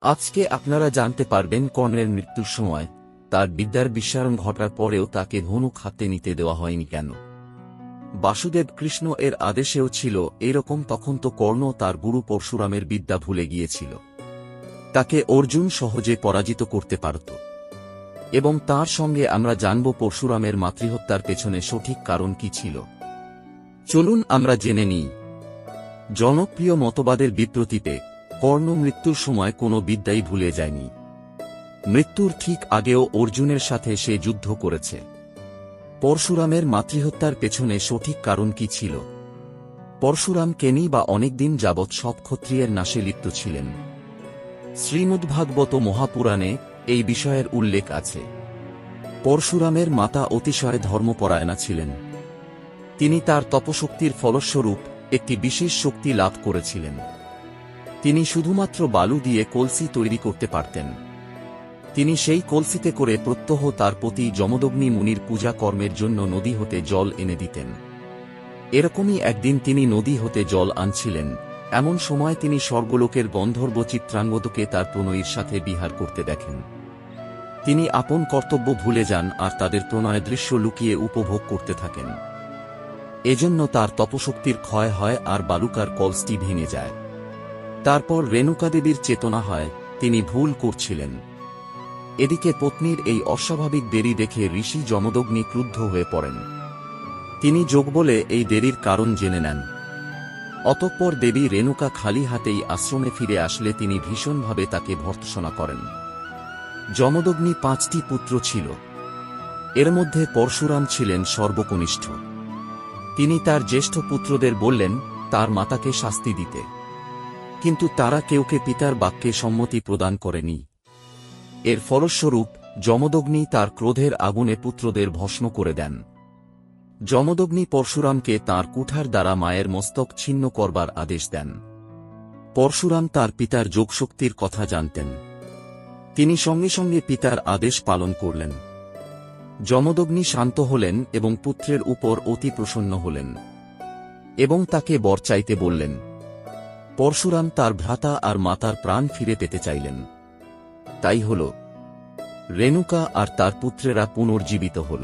আজকে আপনারা জানতে পারবেন কর্ণের মৃত্যুর সময় তার বিদ্যার বিশ্বায়ন ঘটার পরেও তাকে ধনুক হাতে নিতে দেওয়া হয়নি কেন। বাসুদেব কৃষ্ণ এর আদেশেও ছিল এরকম। তখন তো কর্ণ তার গুরু পরশুরামের বিদ্যা ভুলে গিয়েছিল। তাকে অর্জুন সহজে পরাজিত করতে পারত। এবং তার সঙ্গে আমরা জানব পরশুরামের মাতৃহত্যার পেছনে সঠিক কারণ কি ছিল। চলুন আমরা জেনে নিই। জনপ্রিয় মতবাদের বিবৃতিতে কর্ণ মৃত্যুর সময় কোনো বিদ্যাই ভুলে যায়নি। মৃত্যুর ঠিক আগেও অর্জুনের সাথে সে যুদ্ধ করেছে। পরশুরামের মাতৃহত্যার পেছনে সঠিক কারণ কি ছিল। পরশুরাম কেনি বা অনেকদিন যাবৎ সব ক্ষত্রিয়ের নাশে লিপ্ত ছিলেন। শ্রীমদ্ভাগবত মহাপুরাণে এই বিষয়ের উল্লেখ আছে। পরশুরামের মাতা অতিশয় ধর্মপরায়ণা ছিলেন। তিনি তার তপশক্তির ফলস্বরূপ একটি বিশেষ শক্তি লাভ করেছিলেন। তিনি শুধুমাত্র বালু দিয়ে কলসি তৈরি করতে পারতেন। তিনি সেই কলসিতে করে প্রত্যহ তার পতি যমদগ্নি মুনির পূজা কর্মের জন্য নদী হতে জল এনে দিতেন। এরকমই একদিন তিনি নদী হতে জল আনছিলেন। এমন সময় তিনি স্বর্গলোকের গন্ধর্ব চিত্রাঙ্গদকে তার প্রণয়ীর সাথে বিহার করতে দেখেন। তিনি আপন কর্তব্য ভুলে যান আর তাদের প্রণয় দৃশ্য লুকিয়ে উপভোগ করতে থাকেন। এজন্য তার তপশক্তির ক্ষয় হয় আর বালুকার কলসটি ভেঙে যায়। তারপর রেণুকাদেবীর চেতনা হয় তিনি ভুল করছিলেন। এদিকে পত্নীর এই অস্বাভাবিক দেরি দেখে ঋষি যমদগ্নি ক্রুদ্ধ হয়ে পড়েন। তিনি যোগ বলে এই দেরির কারণ জেনে নেন। অতঃপর দেবী রেণুকা খালি হাতেই আশ্রমে ফিরে আসলে তিনি ভীষণভাবে তাকে ভর্ৎসনা করেন। যমদগ্নি 5টি পুত্র ছিল। এর মধ্যে পরশুরাম ছিলেন সর্বকনিষ্ঠ। তিনি তার জ্যেষ্ঠ পুত্রদের বললেন তার মাতাকে শাস্তি দিতে, কিন্তু তারা কেউকে পিতার বাক্যে সম্মতি প্রদান করেনি। এর ফলস্বরূপ যমদগ্নি তার ক্রোধের আগুনে পুত্রদের ভস্ম করে দেন। যমদগ্নি পরশুরামকে তাঁর কুঠার দ্বারা মায়ের মস্তক ছিন্ন করবার আদেশ দেন। পরশুরাম তার পিতার যোগশক্তির কথা জানতেন। তিনি সঙ্গে সঙ্গে পিতার আদেশ পালন করলেন। যমদগ্নি শান্ত হলেন এবং পুত্রের উপর অতি প্রসন্ন হলেন এবং তাকে বর চাইতে বললেন। পরশুরাম তার ভ্রাতা আর মাতার প্রাণ ফিরে পেতে চাইলেন। তাই হল। রেণুকা আর তার পুত্রেরা পুনর্জীবিত হল।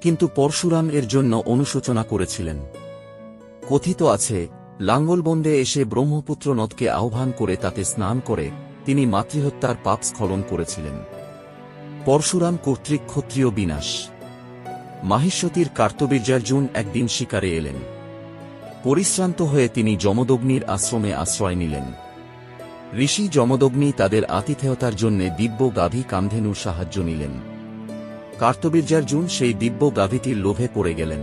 কিন্তু পরশুরাম এর জন্য অনুশোচনা করেছিলেন। কথিত আছে লাঙ্গলবন্দে এসে ব্রহ্মপুত্র নদকে আহ্বান করে তাতে স্নান করে তিনি মাতৃহত্যার পাপ স্খলন করেছিলেন। পরশুরাম কর্তৃক ক্ষত্রিয় বিনাশ। মাহিষ্যতীর কার্তবীর্যার্জুন একদিন শিকারে এলেন। পরিশ্রান্ত হয়ে তিনি যমদগ্নির আশ্রমে আশ্রয় নিলেন। ঋষি যমদগ্নি তাদের আতিথেয়তার জন্য দিব্য গাভী কামধেনুর সাহায্য নিলেন। কার্তবীর্যার্জুন সেই দিব্য গাভীটির লোভে পড়ে গেলেন।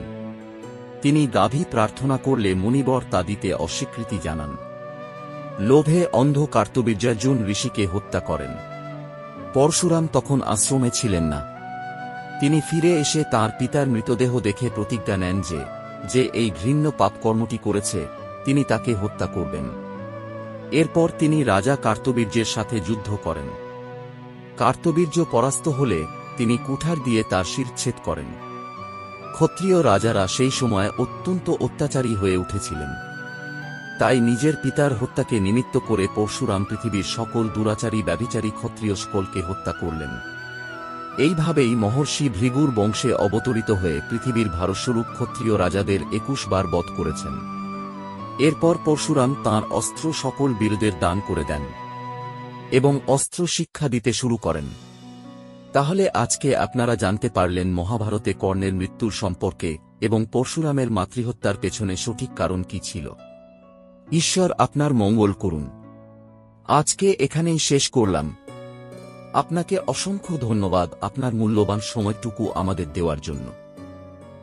তিনি গাভী প্রার্থনা করলে মুনিবর তা দিতে অস্বীকৃতি জানান। লোভে অন্ধ কার্তবীর্যার্জুন ঋষিকে হত্যা করেন। পরশুরাম তখন আশ্রমে ছিলেন না। তিনি ফিরে এসে তাঁর পিতার মৃতদেহ দেখে প্রতিজ্ঞা নেন যে এই ঘৃণ্য পাপকর্মটি করেছে তিনি তাকে হত্যা করবেন। এরপর তিনি রাজা কার্তবীর্যের সাথে যুদ্ধ করেন। কার্তবীর্য পরাস্ত হলে তিনি কুঠার দিয়ে তার শিরচ্ছেদ করেন। ক্ষত্রিয় রাজারা সেই সময় অত্যন্ত অত্যাচারী হয়ে উঠেছিলেন। তাই নিজের পিতার হত্যাকে নিমিত্ত করে পরশুরাম পৃথিবীর সকল দুরাচারী ব্যভিচারী ক্ষত্রিয় সকলকে হত্যা করলেন। এইভাবেই মহর্ষি ভৃগুর বংশে অবতরিত হয়ে পৃথিবীর ভারস্বরূপ ক্ষত্রিয় রাজাদের 21 বার বধ করেছেন। এরপর পরশুরাম তাঁর অস্ত্র সকল বীরদের দান করে দেন এবং অস্ত্র শিক্ষা দিতে শুরু করেন। তাহলে আজকে আপনারা জানতে পারলেন মহাভারতে কর্ণের মৃত্যুর সম্পর্কে এবং পরশুরামের মাতৃহত্যার পেছনে সঠিক কারণ কি ছিল। ঈশ্বর আপনার মঙ্গল করুন। আজকে এখানেই শেষ করলাম। আপনাকে অসংখ্য ধন্যবাদ আপনার মূল্যবান সময়টুকু আমাদের দেওয়ার জন্য।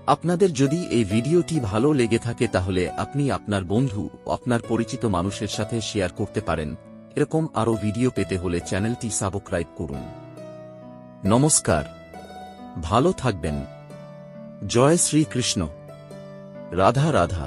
আপনাদের যদি এই ভিডিওটি ভালো লেগে থাকে তাহলে আপনি আপনার বন্ধু ও আপনার পরিচিত মানুষের সাথে শেয়ার করতে পারেন। এরকম আরও ভিডিও পেতে হলে চ্যানেলটি সাবস্ক্রাইব করুন। নমস্কার। ভালো থাকবেন। জয় শ্রী কৃষ্ণ। রাধা রাধা।